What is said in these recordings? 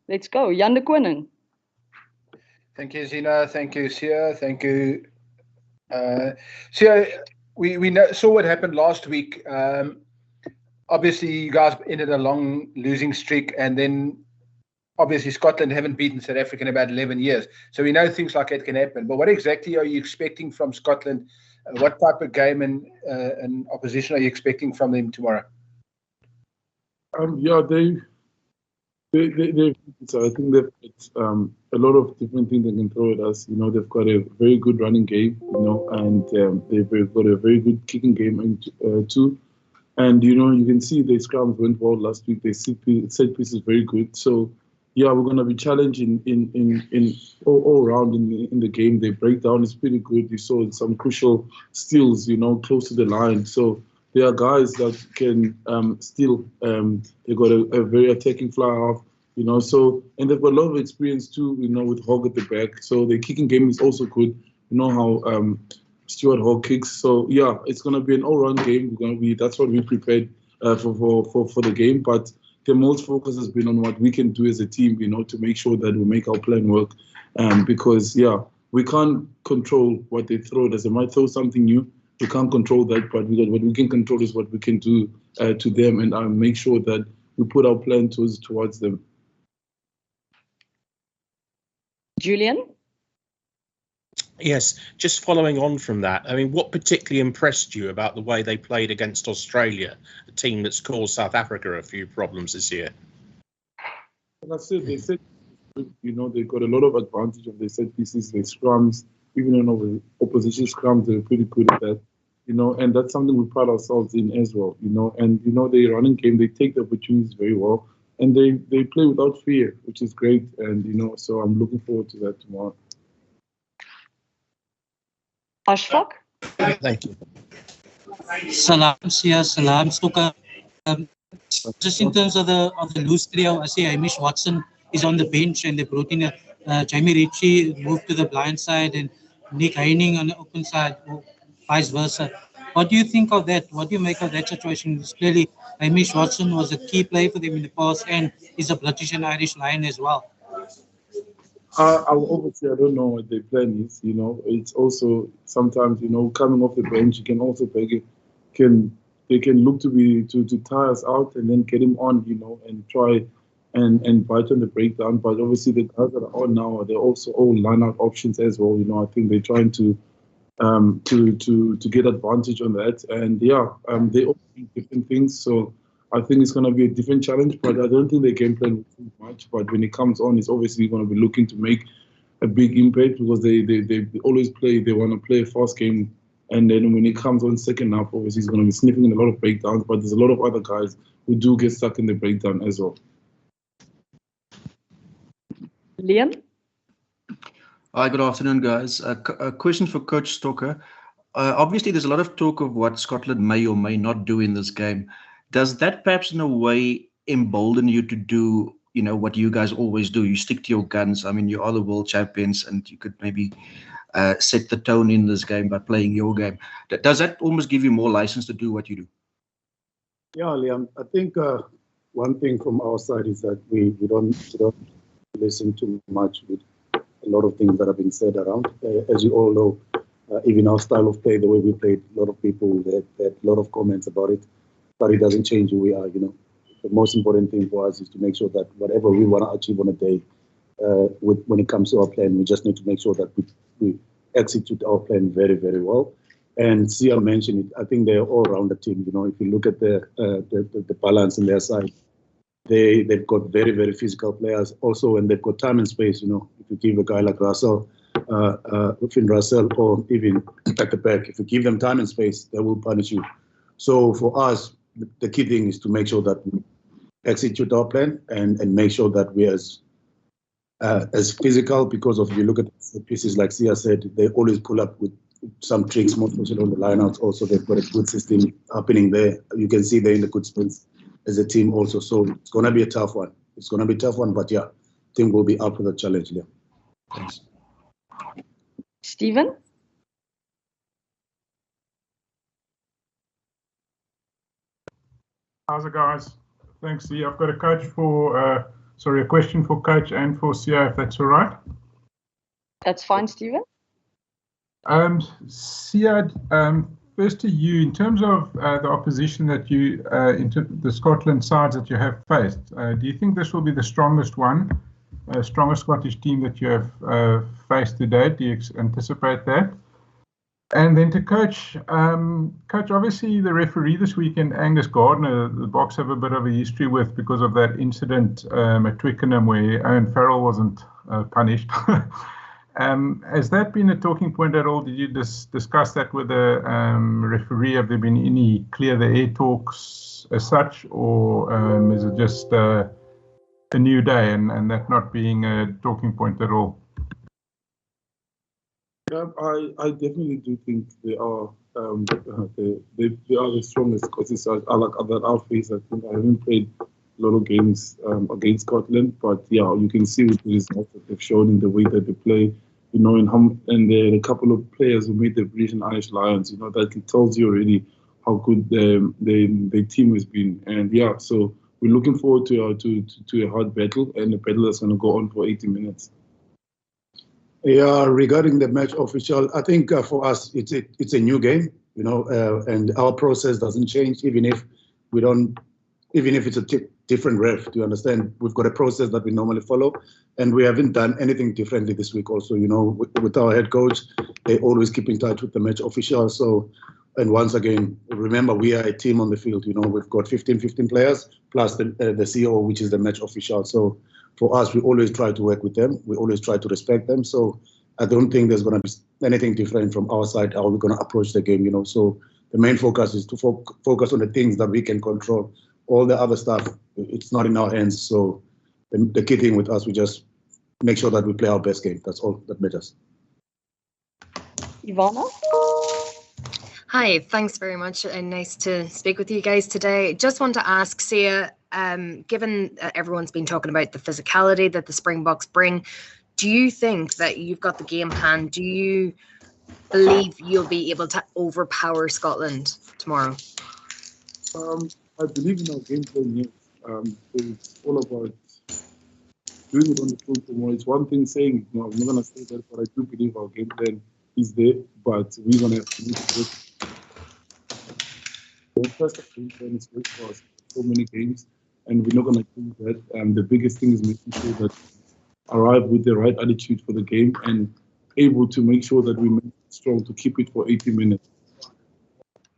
Let's go. Jan de Koning. Thank you, Zina. Thank you, Sia. Thank you. Sia, we saw what happened last week. Obviously, you guys ended a long losing streak, and then obviously Scotland haven't beaten South Africa in about 11 years. So we know things like that can happen. But what exactly are you expecting from Scotland? What type of game and opposition are you expecting from them tomorrow? Yeah, so I think they've got a lot of different things they can throw at us. You know, they've got a very good running game, you know, and they've got a very good kicking game too. And, you know, you can see the scrums went well last week. They set pieces very good. So, yeah, we're going to be challenging in all around in the game. Their breakdown is pretty good. You saw some crucial steals, you know, close to the line. So there are guys that can steal. They've got a very attacking fly half, you know. So, and they've got a lot of experience too, you know, with Hogg at the back. So the kicking game is also good. You know how Stuart Hogg kicks. So yeah, it's gonna be an all-round game. That's what we prepared for the game. But the most focus has been on what we can do as a team, you know, to make sure that we make our plan work. Because yeah, we can't control what they throw at us. They might throw something new. We can't control that, but what we can control is what we can do to them, and make sure that we put our plan towards them. Julian? Yes, just following on from that, I mean, what particularly impressed you about the way they played against Australia, a team that's caused South Africa a few problems this year? Like I said, they said, you know, they got a lot of advantage on their set pieces, their scrums, even in opposition scrums, they're pretty good at that, you know, and that's something we pride ourselves in as well, you know, and, you know, their running game, they take the opportunities very well, and they play without fear, which is great, and, you know, so I'm looking forward to that tomorrow. Ashfaq? Thank you. Salam, Sia, salam, Stoker. Just in terms of the loose trio, I see Hamish Watson is on the bench, and they brought in Jamie Ritchie, moved to the blind side, and Nick Heining on the open side, or vice versa. What do you think of that? What do you make of that situation? It's clearly, Hamish Watson was a key player for them in the past, and he's a British and Irish Lion as well. Obviously, I don't know what their plan is. You know, it's also sometimes, you know, coming off the bench, you can also they can look to tire us out and then get him on, you know, and try and bite on the breakdown. But obviously, the guys that are on now, they're also all line-out options as well. You know, I think they're trying to get advantage on that. And yeah, they all do different things. So I think it's going to be a different challenge, but I don't think they game plan will change much. But when it comes on, it's obviously going to be looking to make a big impact, because they always they want to play a fast game. And then when it comes on second half, obviously he's going to be sniffing in a lot of breakdowns, but there's a lot of other guys who do get stuck in the breakdown as well. Liam? Hi, good afternoon, guys. A question for Coach Stocker. Obviously, there's a lot of talk of what Scotland may or may not do in this game. Does that perhaps in a way embolden you to do, you know, what you guys always do? You stick to your guns. I mean, you are the world champions, and you could maybe set the tone in this game by playing your game. Does that almost give you more license to do what you do? Yeah, Liam, I think one thing from our side is that we don't listen too much with a lot of things that have been said around. As you all know, even our style of play, the way we played, a lot of people had a lot of comments about it, but it doesn't change who we are, you know. The most important thing for us is to make sure that whatever we want to achieve on a day, when it comes to our plan, we just need to make sure that we execute our plan very, very well. And Sia mentioned it, I think they're all around the team. You know, if you look at the balance on their side, they've got very, very physical players. Also, and they've got time and space. You know, if you give a guy like Russell, Finn Russell, or even at the back, if you give them time and space, they will punish you. So for us, the key thing is to make sure that we execute our plan and make sure that we're as physical, because if you look at the pieces like Sia said, they always pull up with some tricks, more especially on the lineouts. Also, they've got a good system happening there. You can see they're in the good space as a team also. So it's going to be a tough one. It's going to be a tough one, but yeah, I think we'll be up for the challenge. Yeah. Thanks. Stephen? How's it, guys? Thanks. Yeah, I've got a coach for sorry, a question for Coach and for Sia, if that's all right. That's fine, Stephen. Sia, first to you, in terms of the opposition that you, the Scotland sides that you have faced, do you think this will be the strongest one, strongest Scottish team that you have faced to date? Do you anticipate that? And then to Coach, Coach, obviously the referee this weekend, Angus Gardner, the Boks have a bit of a history with because of that incident at Twickenham where Owen Farrell wasn't punished. Has that been a talking point at all? Did you discuss that with the referee? Have there been any clear the air talks as such, or is it just a new day and that not being a talking point at all? Yeah, I definitely do think they are they are the strongest Scottish side. I like that outface. I think I haven't played a lot of games against Scotland, but yeah, you can see with the results that they've shown in the way that they play. You know, and there are a couple of players who made the British and Irish Lions. You know, that it tells you already how good the team has been. And yeah, so we're looking forward to a hard battle and a battle that's going to go on for 80 minutes. Yeah, regarding the match official, I think for us it's a new game, you know, and our process doesn't change even if it's a different ref. Do you understand? We've got a process that we normally follow, and we haven't done anything differently this week. Also, you know, with our head coach, they always keep in touch with the match official. So, and once again, remember we are a team on the field. You know, we've got 15 players plus the CEO, which is the match official. So. For us, we always try to work with them. We always try to respect them. So I don't think there's going to be anything different from our side, how we're going to approach the game, you know. So the main focus is to focus on the things that we can control. All the other stuff, it's not in our hands. So the key thing with us, we just make sure that we play our best game. That's all that matters. Ivana? Hi, thanks very much, and nice to speak with you guys today. Just want to ask Sia, given everyone's been talking about the physicality that the Springboks bring, do you think that you've got the game plan? Do you believe you'll be able to overpower Scotland tomorrow? I believe in our game plan, yes. It's all about doing it on the field tomorrow. It's one thing saying, no, I'm not going to say that, but I do believe our game plan is there, but we're going to have to make it. The first game plan is great for us. So many games, and we're not going to do that. The biggest thing is making sure that we arrive with the right attitude for the game and able to make sure that we make it strong to keep it for 80 minutes.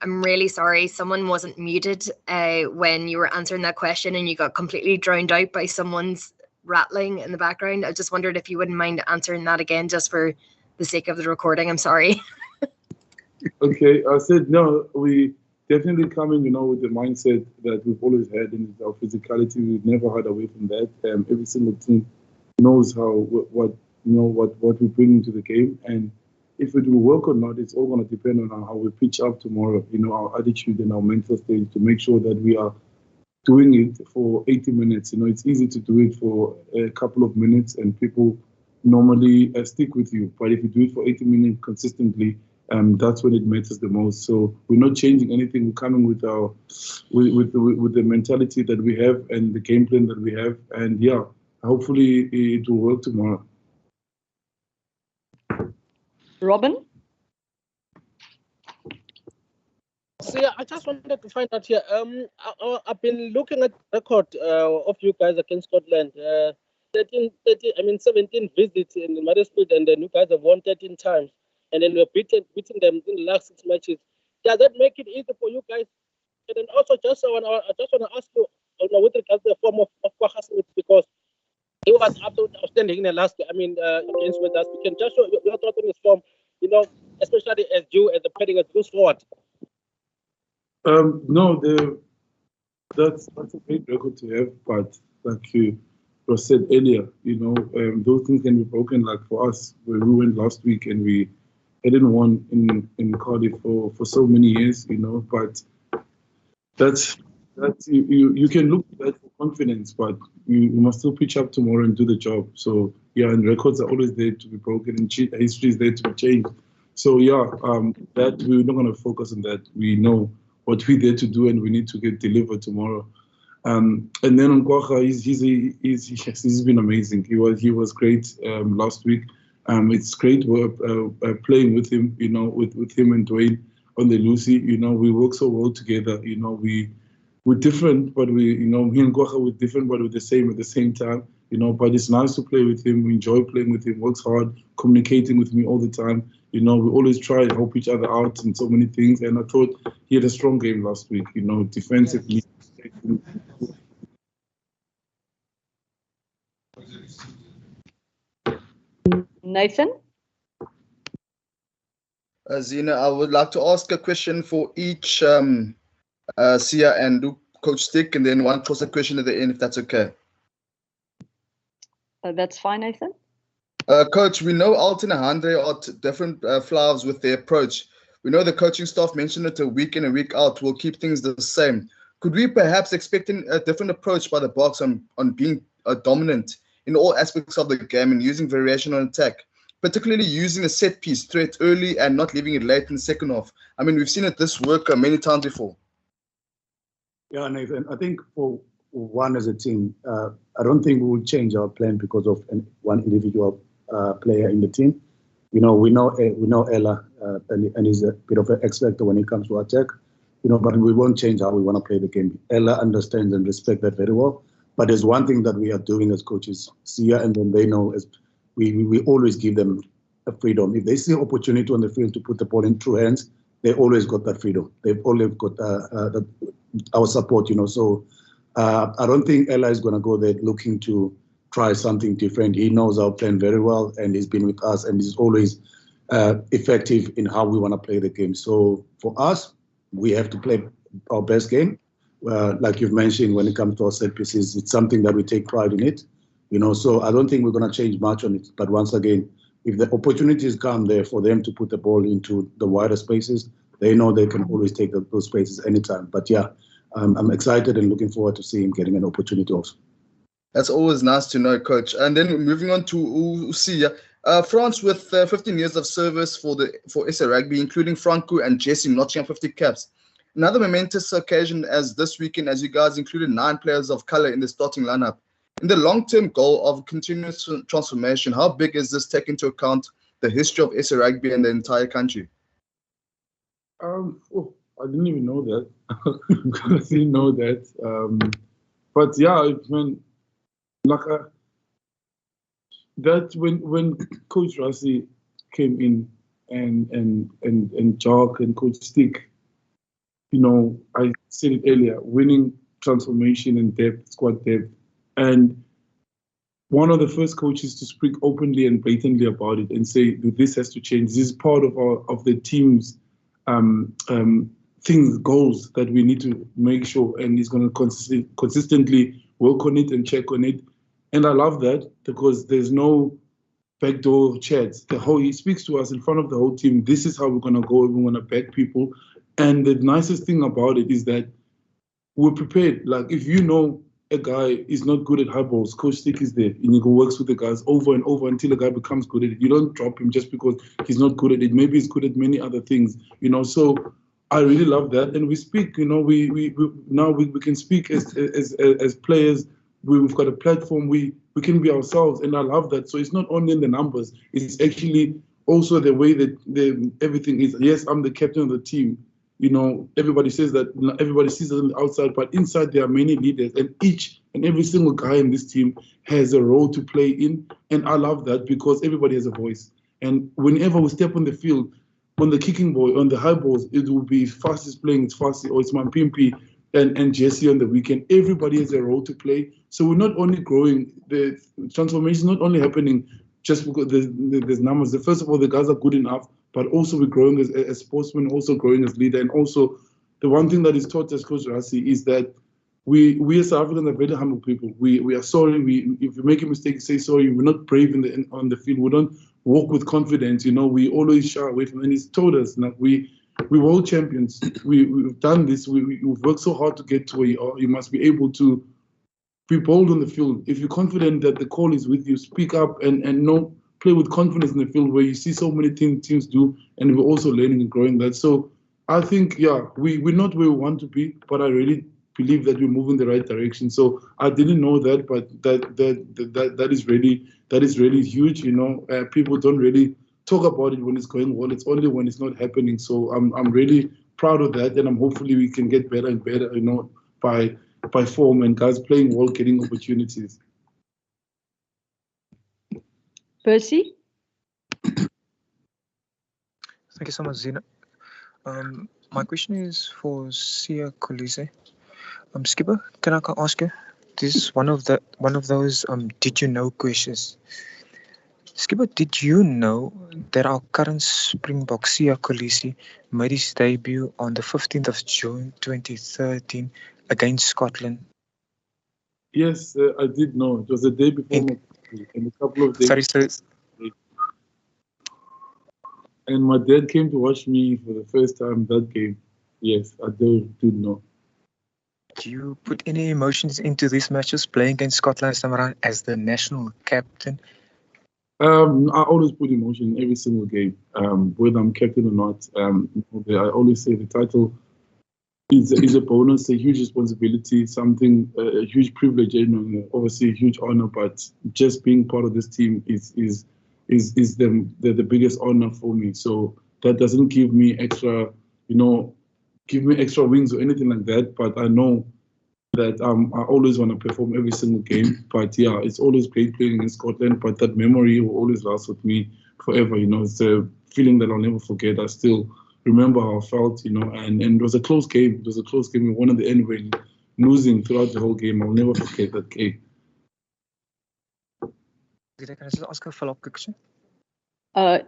I'm really sorry. Someone wasn't muted when you were answering that question and you got completely drowned out by someone's rattling in the background. I just wondered if you wouldn't mind answering that again just for the sake of the recording. I'm sorry. Okay, I said, no, we definitely come in, you know, with the mindset that we've always had in our physicality. We've never hide away from that. Every single team knows what we bring into the game, and if it will work or not, it's all going to depend on how we pitch up tomorrow. You know, our attitude and our mental state to make sure that we are doing it for 80 minutes. You know, it's easy to do it for a couple of minutes, and people normally stick with you. But if you do it for 80 minutes consistently, that's when it matters the most. So we're not changing anything. We're coming with the mentality that we have and the game plan that we have. And yeah, hopefully it will work tomorrow. Robin? So yeah, I just wanted to find out here. I've been looking at the record of you guys against Scotland. 17 visits in Marisfield, and then you guys have won 13 times, and then we're beating them in the last 6 matches. Does that make it easy for you guys? And then also, I just want to ask you, with regards to the form of Kwagga Smith, because he was absolutely outstanding in the last, against with us. We can just show your thoughts on his form, you know, especially as you as the padding as goes forward. No, that's a great record to have, but like you said earlier, you know, those things can be broken. Like for us, where we went last week and we hadn't won in Cardiff for so many years, you know, but that's you can look at that for confidence, but you must still pitch up tomorrow and do the job. So yeah, and records are always there to be broken, and history is there to be changed. So yeah, that we're not going to focus on that. We know what we're there to do, and we need to get delivered tomorrow. And then on Kwacha, he's been amazing. He was great last week. It's great playing with him, with him and Dwayne on the Lucy. We work so well together. We're different, but me and Kwacha we're different, but we're the same at the same time. But it's nice to play with him. We enjoy playing with him. Works hard, communicating with me all the time. We always try and help each other out in so many things. And I thought he had a strong game last week. Defensively. Nathan? Zina, I would like to ask a question for each Sia and Coach Stick, and then one toss a question at the end, if that's okay. That's fine, Nathan. Coach, we know Alton and Andre are different flowers with their approach. We know the coaching staff mentioned it a week in and week out will keep things the same. Could we perhaps expect a different approach by the Boks on being dominant in all aspects of the game and using variation on attack, particularly using a set piece threat early and not leaving it late in the second half? I mean, we've seen this work many times before. Yeah, Nathan, I think for one as a team, I don't think we will change our plan because of one individual player in the team. We know Ella, and he's a bit of an X-factor when it comes to attack. But we won't change how we want to play the game. Ella understands and respects that very well. But there's one thing that we are doing as coaches, Sia, and then they know is we always give them a freedom. If they see opportunity on the field to put the ball in true hands, they always got that freedom. They've always got our support. So I don't think Ella is going to go there looking to try something different. He knows our plan very well, and he's been with us, and he's always effective in how we want to play the game. So for us, we have to play our best game. Like you've mentioned, when it comes to our set pieces, it's something that we take pride in it. So I don't think we're going to change much on it. But once again, if the opportunities come there for them to put the ball into the wider spaces, they know they can always take those spaces anytime. But yeah, I'm excited and looking forward to seeing him getting an opportunity also. That's always nice to know, Coach. And then moving on to Sia. France with 15 years of service for SA Rugby, including Franco and Jesse notching up 50 caps. Another momentous occasion as this weekend, as you guys included 9 players of color in the starting lineup. In the long-term goal of continuous transformation, how big is this, take into account the history of SA Rugby and the entire country? I didn't even know that. I didn't know that. But yeah, that when Coach Rassie came in and Jock and Coach Stick, I said it earlier, winning transformation and depth, squad depth, and one of the first coaches to speak openly and blatantly about it and say this has to change. This is part of the team's goals that we need to make sure, and he's going to consistently work on it and check on it. And I love that because there's no backdoor chats. He speaks to us in front of the whole team. This is how we're going to go. We're going to back people. And the nicest thing about it is that we're prepared. Like if a guy is not good at high balls, Coach Stick is there and he works with the guys over and over until the guy becomes good at it. You don't drop him just because he's not good at it. Maybe he's good at many other things, So I really love that. And we speak, we now can speak as players. We've got a platform. We can be ourselves, and I love that. So it's not only in the numbers; it's actually also the way that everything is. Yes, I'm the captain of the team. Everybody says that. Everybody sees it on the outside, but inside there are many leaders, and each and every single guy in this team has a role to play in. And I love that because everybody has a voice. And whenever we step on the field, on the kicking ball, on the high balls, it will be fastest playing. It's Fasi or it's Mampimpi. And Jesse on the weekend, everybody has a role to play. So we're not only growing, the transformation is not only happening just because there's numbers. First of all, the guys are good enough, but also we're growing as sportsmen, also growing as leader. And also the one thing that is taught as Coach Rassie is that we as South Africans are very humble people. We are sorry. If we make a mistake, say sorry. We're not brave on the field. We don't walk with confidence. We always shy away from it. And he's told us that we're world champions. We've done this. We've worked so hard to get to where you are. You must be able to be bold on the field. If you're confident that the call is with you, speak up and play with confidence in the field where you see so many teams do, and we're also learning and growing that. So I think, we're not where we want to be, but I really believe that we move in the right direction. So I didn't know that, but that is really huge. You know, people don't really talk about it when it's going well. It's only when it's not happening. So I'm really proud of that, and hopefully we can get better and better. You know, by form and guys playing well, getting opportunities. Percy? Thank you so much, Zina. My question is for Sia Kolisi. Skipper, can I ask you? This is one of those did you know questions. Skipper, did you know that our current Springbok Sia Kolisi made his debut on the 15th of June 2013 against Scotland? Yes, I did know. It was the day before in a couple of days. Sorry. And my dad came to watch me for the first time that game. Yes, I did know. Do you put any emotions into these matches playing against Scotland this time around as the national captain? I always put emotion in every single game, whether I'm captain or not. I always say the title is a bonus, a huge responsibility, something, a huge privilege, obviously a huge honor. But just being part of this team is the biggest honor for me. So that doesn't give me extra, extra wings or anything like that. But I know that I always want to perform every single game. But yeah, it's always great playing in Scotland. But that memory will always last with me forever. It's a feeling that I'll never forget. I still remember how I felt, and it was a close game. It was a close game. We won at the end, when losing throughout the whole game. I'll never forget that game. Can I just ask a follow-up question?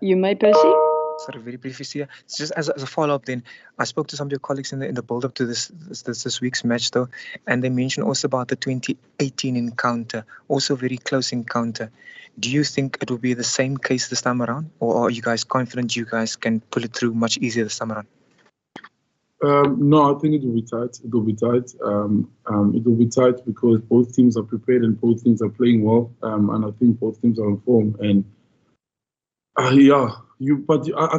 You may, Percy. Sorry, very briefly, Sia. Just as a follow-up, then I spoke to some of your colleagues in the build-up to this week's match, though, and they mentioned also about the 2018 encounter, also a very close encounter. Do you think it will be the same case this time around, or are you guys confident you guys can pull it through much easier this time around? No, I think it will be tight. It will be tight. It will be tight because both teams are prepared and both teams are playing well, and I think both teams are in form. And I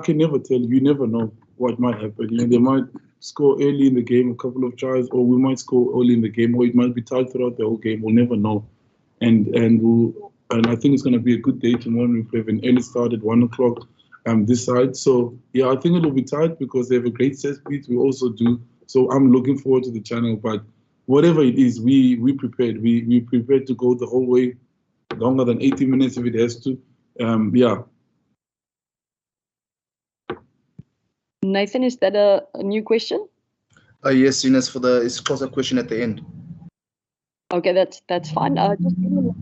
can never tell. You never know what might happen. They might score early in the game, a couple of tries, or we might score early in the game, or it might be tight throughout the whole game. We'll never know. And I think it's going to be a good day tomorrow. We have an early start at 1 o'clock this side. So yeah, I think it'll be tight because they have a great set speed. We also do. So I'm looking forward to the channel. But whatever it is, we prepared. We prepared to go the whole way, longer than 80 minutes if it has to. Nathan, is that a new question? Yes, Ines, it's closer question at the end. Okay, that's fine. Just any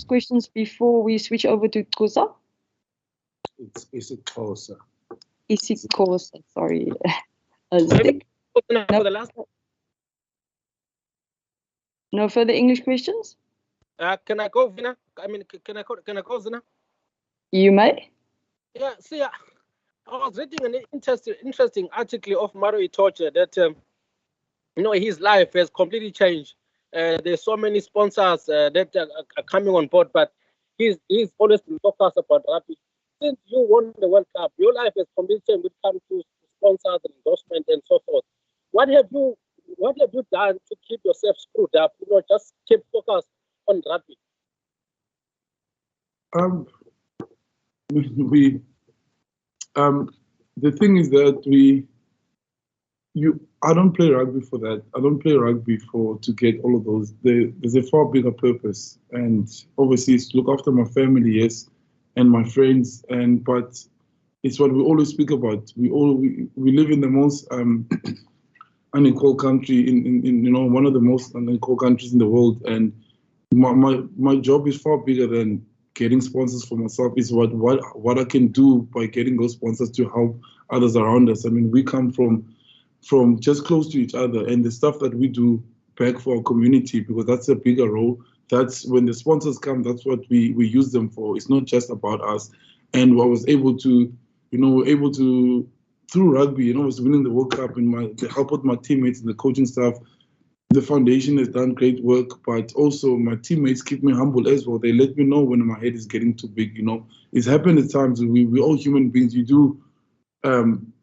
questions before we switch over to Xhosa? Is it closer? Is it closer? Sorry. No further English questions? Can I go, Vina? Can I go, Zina? You may. Yeah, see, I was reading an interesting article of Mario Itoje that his life has completely changed. There's so many sponsors that are coming on board, but he's always been focused about rugby. Since you won the World Cup, your life has completely changed when it comes to sponsors, endorsement, and so forth. What have you done to keep yourself screwed up? Just keep focused on rugby. The thing is that I don't play rugby for that. I don't play rugby to get all of those. There's a far bigger purpose, and obviously it's to look after my family, yes, and my friends, but it's what we always speak about. We live in the most unequal country in one of the most unequal countries in the world, and my job is far bigger than getting sponsors for myself. Is what I can do by getting those sponsors to help others around us. I mean, we come from just close to each other, and the stuff that we do back for our community, because that's a bigger role. That's when the sponsors come, that's what we use them for. It's not just about us. And I was able to, through rugby, I was winning the World Cup, and the help with my teammates and the coaching staff. The foundation has done great work, but also my teammates keep me humble as well. They let me know when my head is getting too big. It's happened at times. We all human beings. You do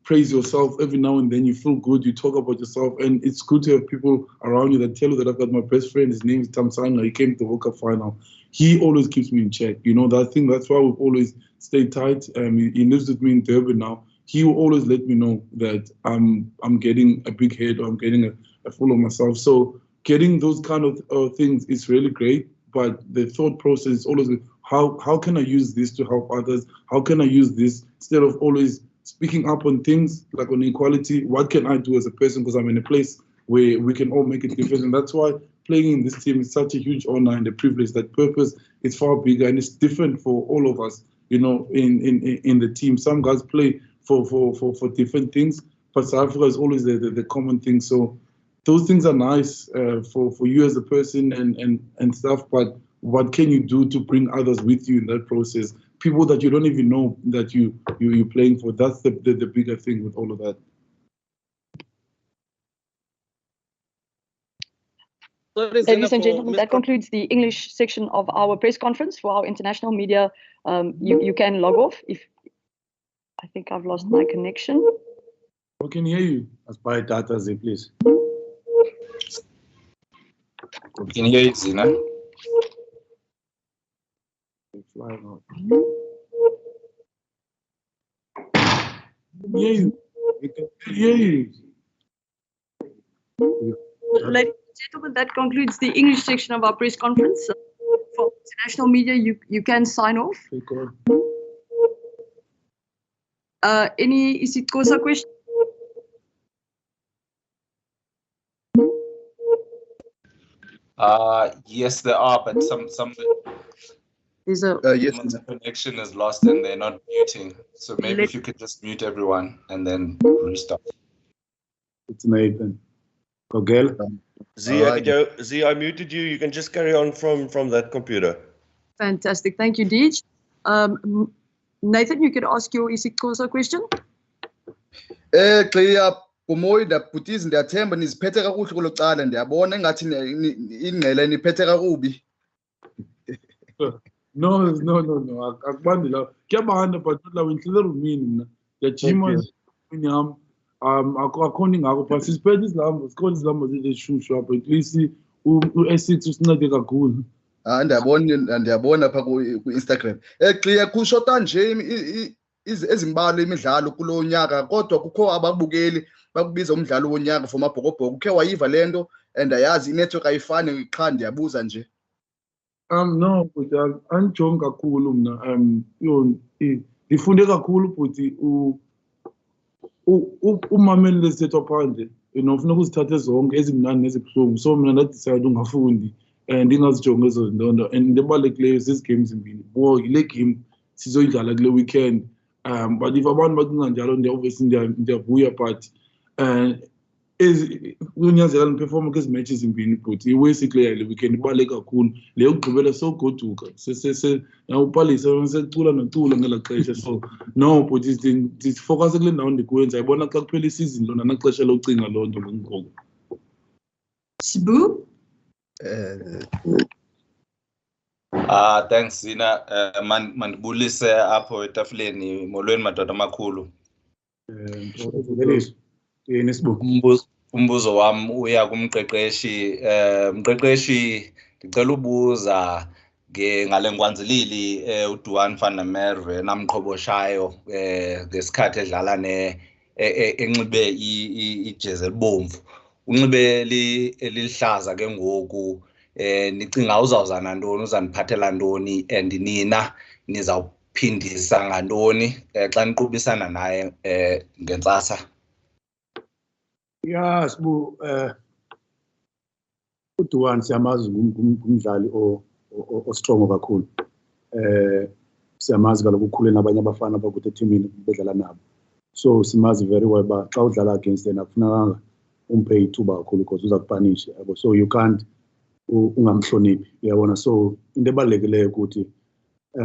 praise yourself every now and then. You feel good, you talk about yourself, and it's good to have people around you that tell you that I've got my best friend, his name is Tamsanga, he came to the World Cup final. He always keeps me in check. You know, that's why we've always stayed tight. He lives with me in Durban now. He will always let me know that I'm getting a big head, or I'm getting a full of myself. So getting those kind of things is really great, but the thought process is always, how can I use this to help others? How can I use this, instead of always speaking up on things like on equality? What can I do as a person? Because I'm in a place where we can all make a difference. And that's why playing in this team is such a huge honor and a privilege. That purpose is far bigger, and it's different for all of us, you know, in the team. Some guys play for different things, but South Africa is always the common thing. So those things are nice for you as a person and stuff, but what can you do to bring others with you in that process? People that you don't even know that you're playing for. That's the bigger thing with all of that. Ladies and gentlemen, that concludes the English section of our press conference. For our international media, you can log off. I think I've lost my connection. I can hear you. As by data, please. We can hear you, Zina. Ladies and gentlemen, that concludes the English section of our press conference. For international media, you can sign off. Any isiXhosa question? Yes, there are, but some Yes, the connection is lost and they're not muting. So maybe if you could just mute everyone and then restart. It's Nathan. Kogel. Z, I muted you. You can just carry on from that computer. Fantastic. Thank you, Deej. Nathan, you could ask your isiXhosa question. Clear. Kumoyi ndabhutizi ndiyathemba niziphethe kakuhle kulo cala, ndiyabona engathi ingqele niphethe kakubi. No, akubandi la kuyabanda but la wenhlele rumini mina ngiyajima yami akhona ingakho but sisiphethe izilambo sikhona izilambo zeshushu apha at least u-S6 usincede kakhulu. Ndiyabona pha ku-Instagram. Clear kushota nje ezimbalwa imidlalo kulo nyaka, kodwa kukho ababukeli bakubiza umdlalo wonyaka for Mabhokobhoko. Ukhe wayiva lento and ayazi inetwork ayifani, qha ndiyabuza nje. No, but angijongi kakhulu mina ndifunde kakhulu but umameli lesithethwa phandle ufuna ukuzithatha zonke ezimnandi nezibuhlungu, so mina ndadicide ungafundi ndingazijongi ezo zinto, and into ebalulekileyo zezi games zimbini. Yile game sizoyidlala kule weekend, but if abantu bacinga njalo obviously ndiyavuya, but kunyanzela niperforma kwezi matches zimbini, but basically le weekend ibaluleke kakhulu. Le yokugqibela sogoduka nawupalisa secula nocula ngela xesha, so no, but ndifocuse kule ndawo ndikuyo, ndiyayibona xa kuphela isizini lona naxesha locinga loo nto ngoko. Sibu? Thanks Zina. Mandibulise apho etafuleni, molweni madoda amakhulu. Umbuzo wami uya kumqeqeshi. Mqeqeshi, ndicela ubuza ngale ngwanzilili uDuan van der Merwe namqhoboshayo ngesikhathi edlala enxibe ijezi elibomvu, unxibe elihlaza ke ngoku. Nicinga uzawuzana ntoni, uzaniphathela ntoni, and nina nizawuphindisa ngantoni xa niqubisana naye ngentsasa? Ya Sibu, uDuan siyamazi ngumdlali ostrong kakhulu. Siyamazi kaloku ukhule nabanye abafana bakuthi etimini bedlala nabo, so simazi very well ba xa udlala against yena akufunekanga umphe ithuba kakhulu because uza kupanisha, so you can't ungamhloniphi, uyabona. So into ebalulekileyo ukuthi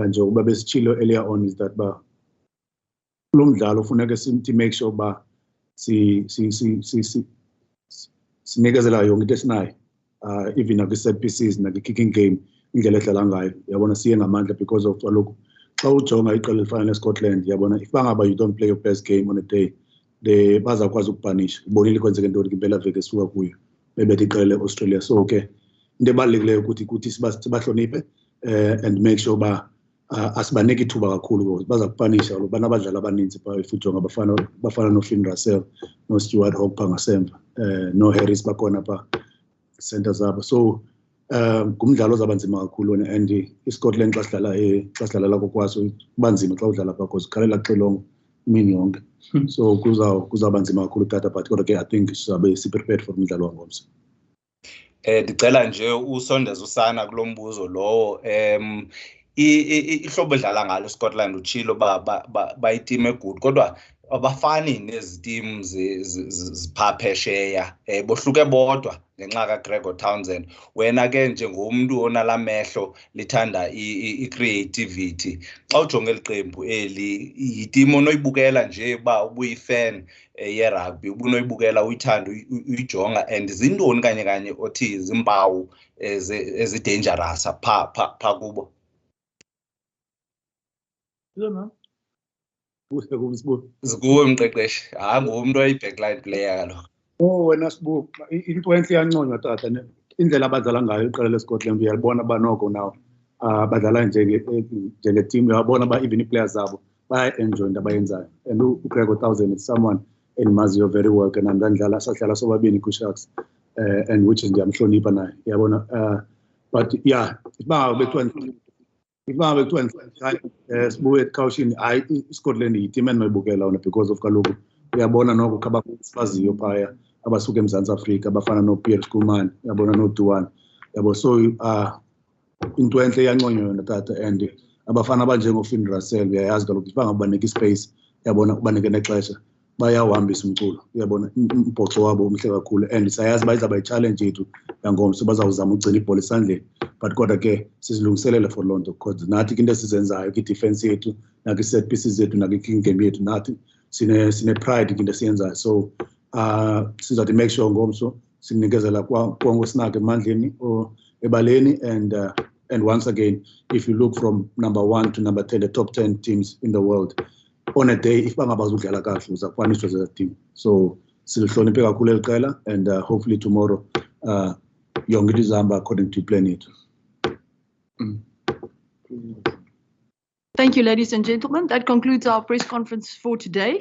njengoba besitshilo earlier on is that ba lo mdlalo ufuneka sithi make sure ba sinikezela yonke into esinayo, even nakwi set pieces nakwi kicking game, indlela edlala ngayo, uyabona siye ngamandla because of kaloku xa ujonga iqela elifana neScotland yabona if bangaba you don't play your best game on a day they bazakwazi ukupanisha ubonile kwenzeke ntoni impela veke esuka kuyo bebethe iqela leAustralia so ke into ebalulekileyo ukuthi sibahloniphe and make sure ba asibanike ithuba kakhulu because baza kupanisha lo banabadlali abaninzi pha if ujonga bafana noFinn Russell no Stuart Hogg pha ngasemva no Harris bakhona pha center zabo so kumdlalo ozabanzima kakhulu and iScotland xa sidlala la kokwaso kubanzima xa udlala pha because khalela xilongo imini yonke so kuzabanzima kakhulu tata but kodwa ke I think sizabe si-prepared for umdlalo wangomso. Ndicela nje usondeza usana kulo mbuzo lowo ihlobo edlala ngalo Scotland utshilo bayiteam egood kodwa abafani nezi team zipha phesheya bohluke bodwa ngenxa kaGregor Townsend wena ke njengomuntu onala mehlo lithanda i-creativity xa ujonga eliqembu eli yiteam onoyibukela nje ba ubuyifan ye-rugby ubunoyibukela uyithanda uyijonga and zintoni kanye othi zimpawu ezi-dangerous pha kubo? Zikuwe mqeqeshi ngumuntu oyi-backline player kaloku. Wena Sibu into enhle yanconywa tata indlela abadlala ngayo iqela leScotland uyalibona banoko nawo badlala njenge-team uyabona ba even i-players zabo baya-enjoy into abayenzayo and uGregor Townsend is someone endimaziyo very well ke nandandlala sahlala sobabini kwi-Sharks and which is ndiyamhlonipha naye uyabona but yeah If sibuye ekhawushini hayi iScotland yiteam endinoyibukela ona because of kaloku uyabona noko khabaziyo phaya abasuka eMzantsi Afrika abafana noPierre Schoeman uyabona noDuane yabo so into enhle iyanconywa yona tata and abafana abanjengoFinn Russell uyayazi kaloku bangabaniki ispace uyabona kubanike nexesha bayawuhambisa umculo uyabona umbhoxo wabo umhle kakhulu and sayazi bayizaba i-challenge yethu yangomso bazawuzama ukugcina ibhola esandleni but kodwa ke sizilungiselele for loo nto because nathi into esizenzayo kwi-defense yethu nakwi-set pieces zethu nakwi-kicking game yethu nathi sine-pride kwinto esiyenzayo so sizawuthi make sure ngomso sinikezela konke sinako emandleni or ebaleni and once again if you look from number 1 to number 10 the top 10 teams in the world on a day if bangabazi udlala kahle uzakufanishwa zeza team so silihloniphe kakhulu eli qela and hopefully tomorrow yonke into izahamba according to plan yethu. Thank you, ladies and gentlemen. That concludes our press conference for today.